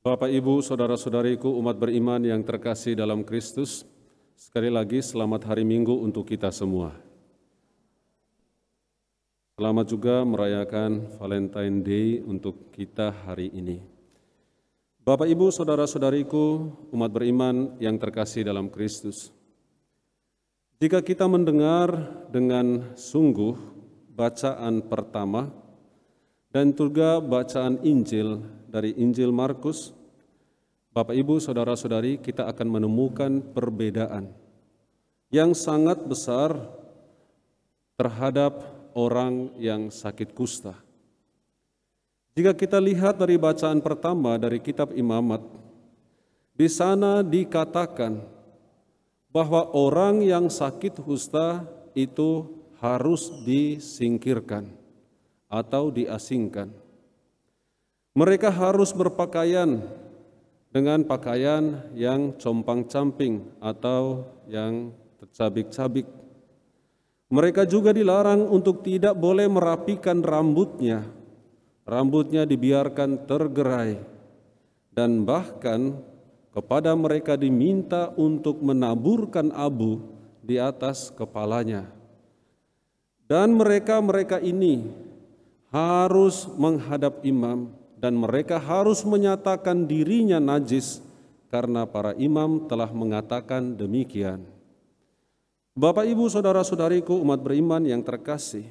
Bapak, Ibu, saudara-saudariku, umat beriman yang terkasih dalam Kristus, sekali lagi selamat hari Minggu untuk kita semua. Selamat juga merayakan Valentine Day untuk kita hari ini. Bapak, Ibu, saudara-saudariku, umat beriman yang terkasih dalam Kristus, jika kita mendengar dengan sungguh bacaan pertama dan juga bacaan Injil dari Injil Markus, Bapak, Ibu, saudara-saudari, kita akan menemukan perbedaan yang sangat besar terhadap orang yang sakit kusta. Jika kita lihat dari bacaan pertama dari kitab Imamat, di sana dikatakan bahwa orang yang sakit kusta itu harus disingkirkan atau diasingkan. Mereka harus berpakaian dengan pakaian yang compang-camping atau yang tercabik-cabik. Mereka juga dilarang untuk tidak boleh merapikan rambutnya. Rambutnya dibiarkan tergerai, dan bahkan kepada mereka diminta untuk menaburkan abu di atas kepalanya. Dan mereka ini harus menghadap imam, dan mereka harus menyatakan dirinya najis karena para imam telah mengatakan demikian. Bapak, Ibu, saudara-saudariku, umat beriman yang terkasih,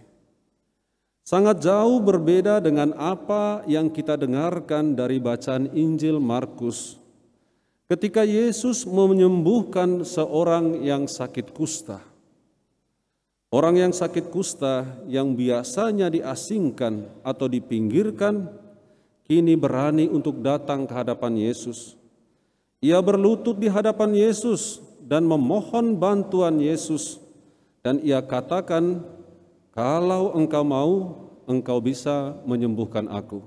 sangat jauh berbeda dengan apa yang kita dengarkan dari bacaan Injil Markus ketika Yesus menyembuhkan seorang yang sakit kusta. Orang yang sakit kusta yang biasanya diasingkan atau dipinggirkan, kini berani untuk datang ke hadapan Yesus. Ia berlutut di hadapan Yesus dan memohon bantuan Yesus. Dan ia katakan, "Kalau engkau mau, engkau bisa menyembuhkan aku."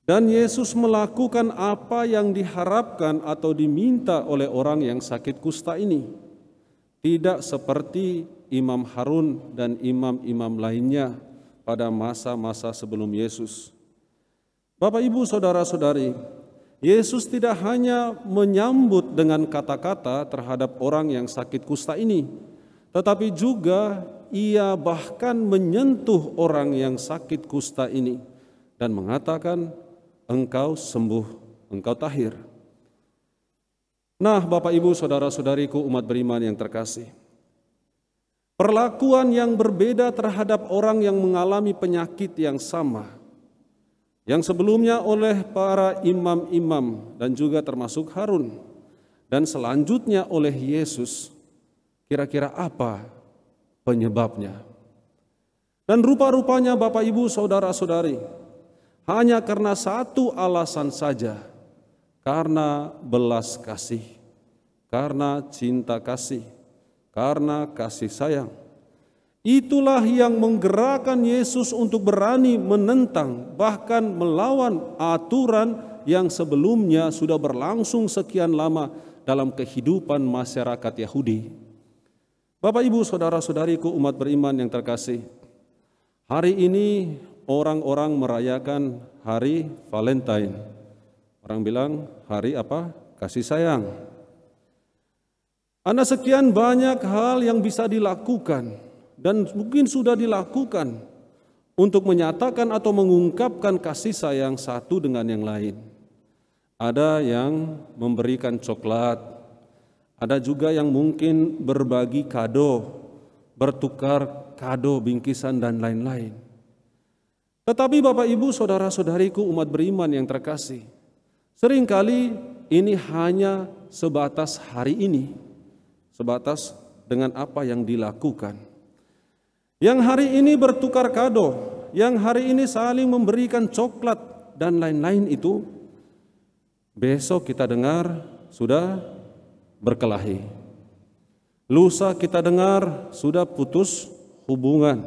Dan Yesus melakukan apa yang diharapkan atau diminta oleh orang yang sakit kusta ini. Tidak seperti Imam Harun dan imam-imam lainnya pada masa-masa sebelum Yesus. Bapak, Ibu, saudara-saudari, Yesus tidak hanya menyambut dengan kata-kata terhadap orang yang sakit kusta ini, tetapi juga ia bahkan menyentuh orang yang sakit kusta ini dan mengatakan, "Engkau sembuh, engkau tahir." Nah, Bapak, Ibu, saudara-saudariku, umat beriman yang terkasih, perlakuan yang berbeda terhadap orang yang mengalami penyakit yang sama, yang sebelumnya oleh para imam-imam dan juga termasuk Harun, dan selanjutnya oleh Yesus, kira-kira apa penyebabnya? Dan rupa-rupanya, Bapak, Ibu, saudara-saudari, hanya karena satu alasan saja, karena belas kasih, karena cinta kasih, karena kasih sayang. Itulah yang menggerakkan Yesus untuk berani menentang, bahkan melawan aturan yang sebelumnya sudah berlangsung sekian lama dalam kehidupan masyarakat Yahudi. Bapak, Ibu, saudara-saudariku, umat beriman yang terkasih, hari ini orang-orang merayakan hari Valentine. Orang bilang hari apa? Kasih sayang. Ada sekian banyak hal yang bisa dilakukan dan mungkin sudah dilakukan untuk menyatakan atau mengungkapkan kasih sayang satu dengan yang lain. Ada yang memberikan coklat, ada juga yang mungkin berbagi kado, bertukar kado, bingkisan, dan lain-lain. Tetapi Bapak, Ibu, saudara-saudariku, umat beriman yang terkasih, seringkali ini hanya sebatas hari ini, sebatas dengan apa yang dilakukan. Yang hari ini bertukar kado, yang hari ini saling memberikan coklat dan lain-lain itu, besok kita dengar sudah berkelahi. Lusa kita dengar sudah putus hubungan.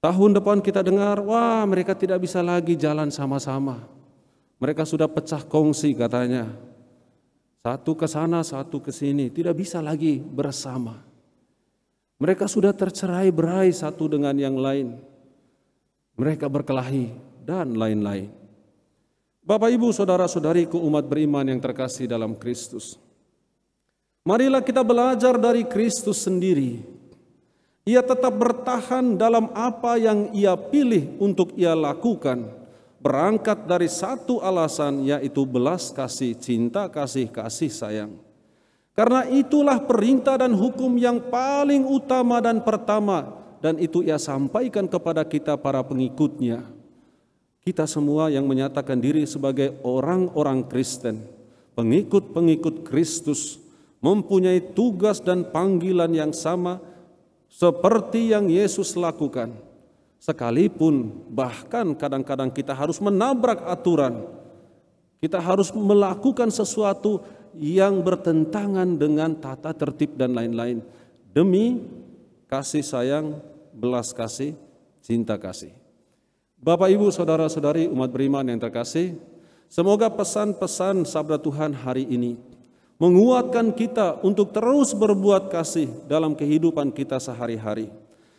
Tahun depan kita dengar, wah, mereka tidak bisa lagi jalan sama-sama. Mereka sudah pecah kongsi katanya. Satu ke sana, satu ke sini, tidak bisa lagi bersama. Mereka sudah tercerai-berai satu dengan yang lain. Mereka berkelahi dan lain-lain. Bapak, Ibu, saudara-saudariku umat beriman yang terkasih dalam Kristus. Marilah kita belajar dari Kristus sendiri. Ia tetap bertahan dalam apa yang Ia pilih untuk Ia lakukan, berangkat dari satu alasan, yaitu belas kasih, cinta kasih, kasih sayang. Karena itulah perintah dan hukum yang paling utama dan pertama, dan itu Ia sampaikan kepada kita para pengikutnya. Kita semua yang menyatakan diri sebagai orang-orang Kristen, pengikut-pengikut Kristus, mempunyai tugas dan panggilan yang sama seperti yang Yesus lakukan. Sekalipun bahkan kadang-kadang kita harus menabrak aturan, kita harus melakukan sesuatu yang bertentangan dengan tata tertib dan lain-lain, demi kasih sayang, belas kasih, cinta kasih. Bapak, Ibu, saudara-saudari umat beriman yang terkasih, semoga pesan-pesan sabda Tuhan hari ini menguatkan kita untuk terus berbuat kasih dalam kehidupan kita sehari-hari.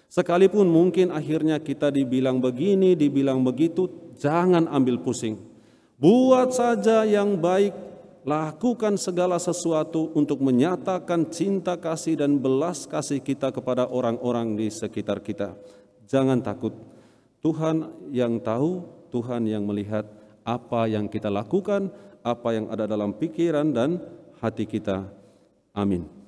Sekalipun mungkin akhirnya kita dibilang begini, dibilang begitu, jangan ambil pusing. Buat saja yang baik, lakukan segala sesuatu untuk menyatakan cinta kasih dan belas kasih kita kepada orang-orang di sekitar kita. Jangan takut. Tuhan yang tahu, Tuhan yang melihat apa yang kita lakukan, apa yang ada dalam pikiran dan hati kita. Amin.